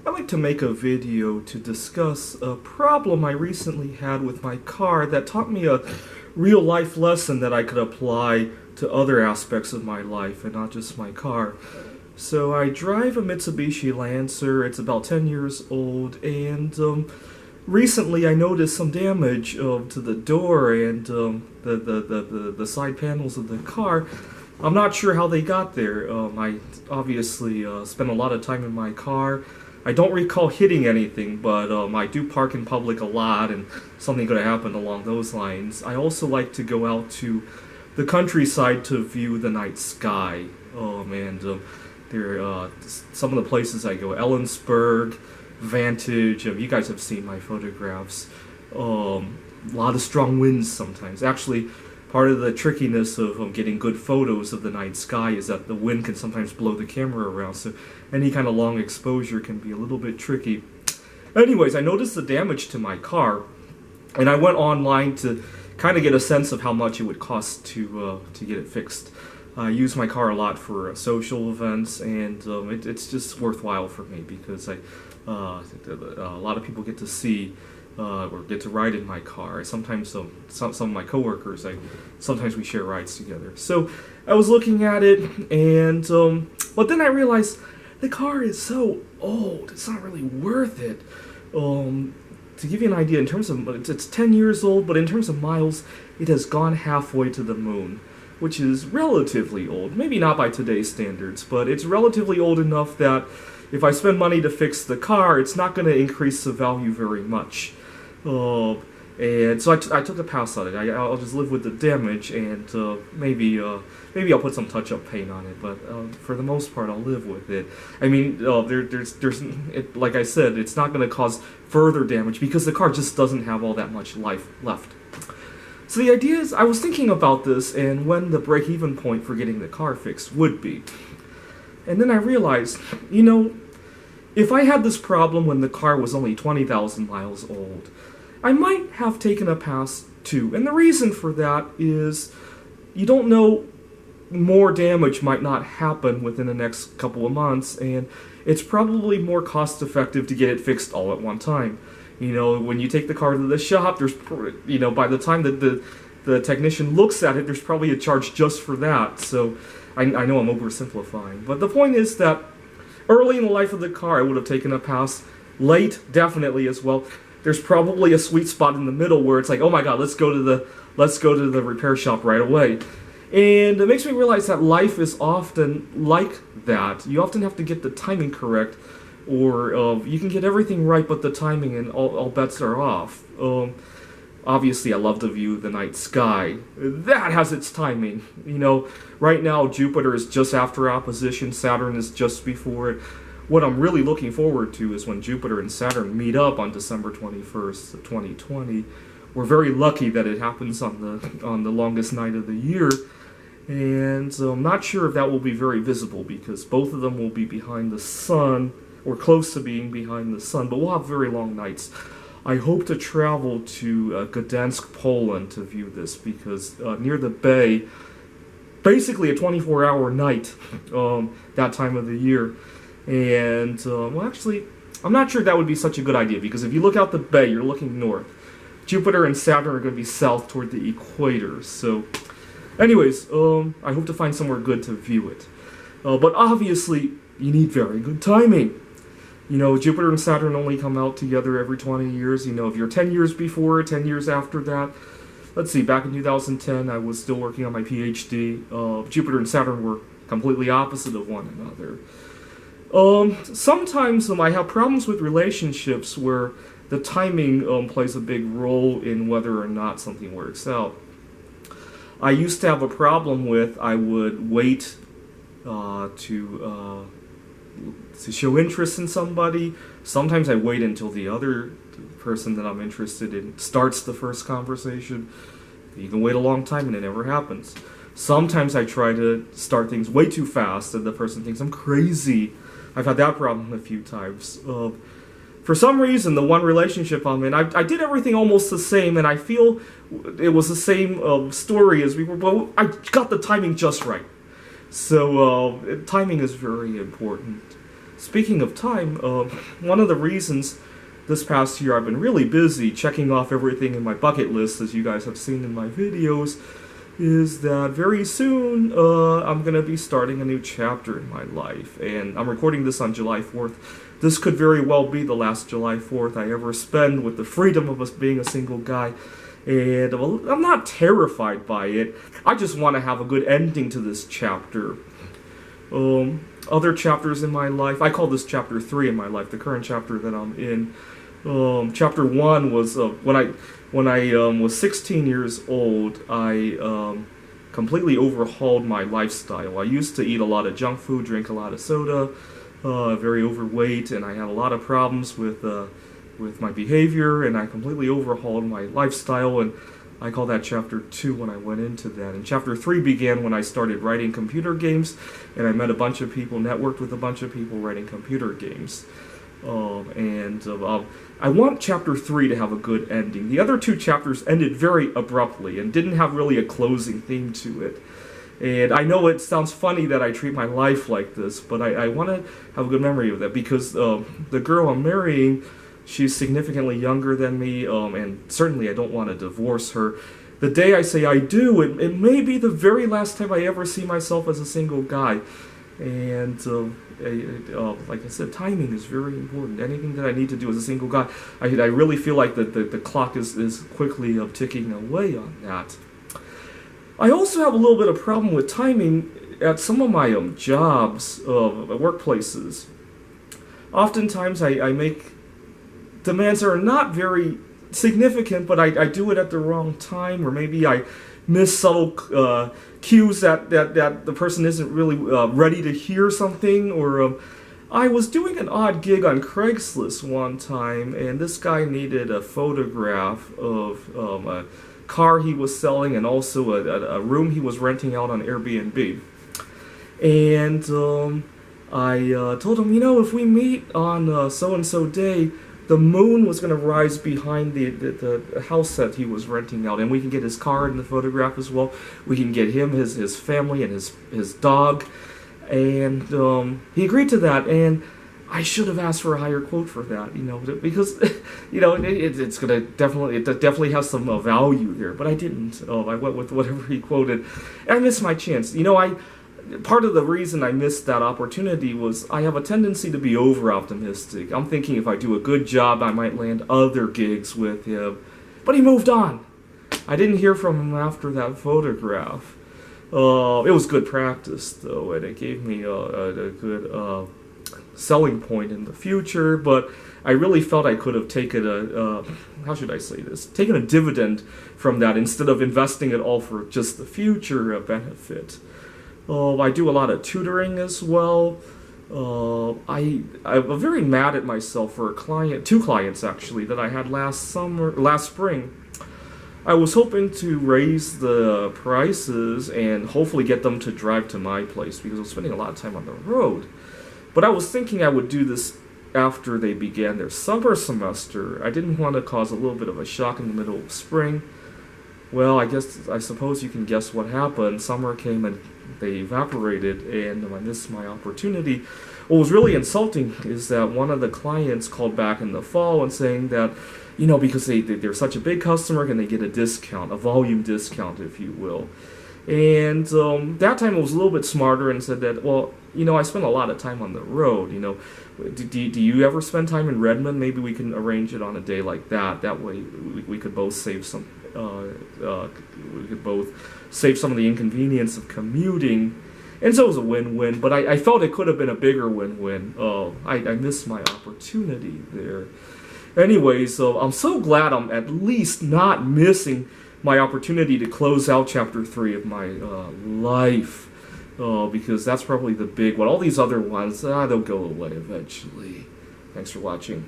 I'd like to make a video to discuss a problem I recently had with my car that taught me a real life lesson that I could apply to other aspects of my life and not just my car. So I drive a Mitsubishi Lancer. It's about 10 years old, and recently I noticed some damage to the door and the side panels of the car. I'm not sure how they got there. I obviously spent a lot of time in my car. I don't recall hitting anything, but I do park in public a lot, and something could have happened along those lines. I also like to go out to the countryside to view the night sky. There some of the places I go: Ellensburg, Vantage. You guys have seen my photographs. A lot of strong winds sometimes. Actually, part of the trickiness of getting good photos of the night sky is that the wind can sometimes blow the camera around, so any kind of long exposure can be a little bit tricky. Anyways, I noticed the damage to my car, and I went online to kind of get a sense of how much it would cost to get it fixed. I use my car a lot for social events, and it's just worthwhile for me because a lot of people get to see or get to ride in my car. Sometimes some of my coworkers, sometimes we share rides together. So I was looking at it, and but then I realized the car is so old. It's not really worth it. To give you an idea, in terms of it's 10 years old, but in terms of miles, it has gone halfway to the moon, which is relatively old. Maybe not by today's standards, but it's relatively old enough that if I spend money to fix the car, it's not going to increase the value very much. And so I took a pass on it. I'll just live with the damage, and maybe I'll put some touch-up paint on it. But for the most part, I'll live with it. I mean, like I said, it's not going to cause further damage because the car just doesn't have all that much life left. So the idea is, I was thinking about this and when the break-even point for getting the car fixed would be. And then I realized, if I had this problem when the car was only 20,000 miles old, I might have taken a pass too. And the reason for that is you don't know, more damage might not happen within the next couple of months, and it's probably more cost effective to get it fixed all at one time. When you take the car to the shop, there's, by the time that the technician looks at it, there's probably a charge just for that. So I know I'm oversimplifying, but the point is that early in the life of the car, I would have taken a pass. Late, definitely as well. There's probably a sweet spot in the middle where it's like, oh my god, let's go to the repair shop right away. And it makes me realize that life is often like that. You often have to get the timing correct, or you can get everything right, but the timing and all bets are off. Obviously, I love to view the night sky. That has its timing. Right now, Jupiter is just after opposition, Saturn is just before it. What I'm really looking forward to is when Jupiter and Saturn meet up on December 21st, 2020. We're very lucky that it happens on the longest night of the year. And I'm not sure if that will be very visible because both of them will be behind the sun, or close to being behind the sun, but we'll have very long nights. I hope to travel to Gdansk, Poland to view this because near the bay, basically a 24-hour night that time of the year. And, actually, I'm not sure that would be such a good idea because if you look out the bay, you're looking north. Jupiter and Saturn are going to be south toward the equator. So, anyways, I hope to find somewhere good to view it. But obviously, you need very good timing. Jupiter and Saturn only come out together every 20 years. If you're 10 years before, 10 years after that. Let's see, back in 2010, I was still working on my PhD. Jupiter and Saturn were completely opposite of one another. Sometimes I have problems with relationships where the timing plays a big role in whether or not something works out. I used to have a problem with I would wait to show interest in somebody. Sometimes I wait until the other person that I'm interested in starts the first conversation. You can wait a long time and it never happens. Sometimes I try to start things way too fast and the person thinks I'm crazy. I've had that problem a few times. For some reason, the one relationship I'm in, I did everything almost the same, and I feel it was the same story as we were, but I got the timing just right. So timing is very important. speaking of time, one of the reasons this past year I've been really busy checking off everything in my bucket list, as you guys have seen in my videos, is that very soon I'm going to be starting a new chapter in my life. And I'm recording this on July 4th. This could very well be the last July 4th I ever spend with the freedom of us being a single guy. And I'm not terrified by it. I just want to have a good ending to this chapter. Other chapters in my life, I call this chapter 3 in my life, the current chapter that I'm in. Chapter 1 was when I was 16 years old. I completely overhauled my lifestyle. I used to eat a lot of junk food, drink a lot of soda, very overweight, and I had a lot of problems with my behavior, and I completely overhauled my lifestyle, and I call that chapter 2 when I went into that. And chapter 3 began when I started writing computer games, and I met a bunch of people, networked with a bunch of people writing computer games. I want chapter 3 to have a good ending. The other 2 chapters ended very abruptly and didn't have really a closing theme to it. And I know it sounds funny that I treat my life like this, but I want to have a good memory of that, because the girl I'm marrying, she's significantly younger than me, and certainly I don't want to divorce her. The day I say I do, it may be the very last time I ever see myself as a single guy. And like I said, timing is very important. Anything that I need to do as a single guy, I really feel like the clock is quickly ticking away on that. I also have a little bit of problem with timing at some of my jobs, workplaces. Oftentimes I make demands that are not very significant, but I do it at the wrong time, or maybe I miss subtle cues that the person isn't really ready to hear something. Or I was doing an odd gig on Craigslist one time, and this guy needed a photograph of a car he was selling, and also a room he was renting out on Airbnb. And I told him, if we meet on so-and-so day, the moon was going to rise behind the house that he was renting out, and we can get his car in the photograph as well. We can get him, his family, and his dog. And he agreed to that, and I should have asked for a higher quote for that, because it's gonna definitely has some value there. But I didn't. I went with whatever he quoted, and I missed my chance. Part of the reason I missed that opportunity was I have a tendency to be over-optimistic. I'm thinking if I do a good job, I might land other gigs with him. But he moved on. I didn't hear from him after that photograph. It was good practice, though, and it gave me a good selling point in the future. But I really felt I could have taken how should I say this? Taken a dividend from that instead of investing it all for just the future benefit. I do a lot of tutoring as well. I'm very mad at myself for two clients actually that I had last spring. I was hoping to raise the prices and hopefully get them to drive to my place because I was spending a lot of time on the road. But I was thinking I would do this after they began their summer semester. I didn't want to cause a little bit of a shock in the middle of spring. Well, I suppose you can guess what happened. Summer came and they evaporated, and I missed my opportunity. What was really insulting is that one of the clients called back in the fall and saying that, because they're such a big customer, can they get a discount, a volume discount, if you will. And that time it was a little bit smarter and said that, well, I spend a lot of time on the road. Do you ever spend time in Redmond? Maybe we can arrange it on a day like that. That way we could both save some. We could both save some of the inconvenience of commuting, and so it was a win-win. But I felt it could have been a bigger win-win. I missed my opportunity there. Anyways, so I'm so glad I'm at least not missing my opportunity to close out chapter 3 of my life, because that's probably the big one. All these other ones, they'll go away eventually. Thanks for watching.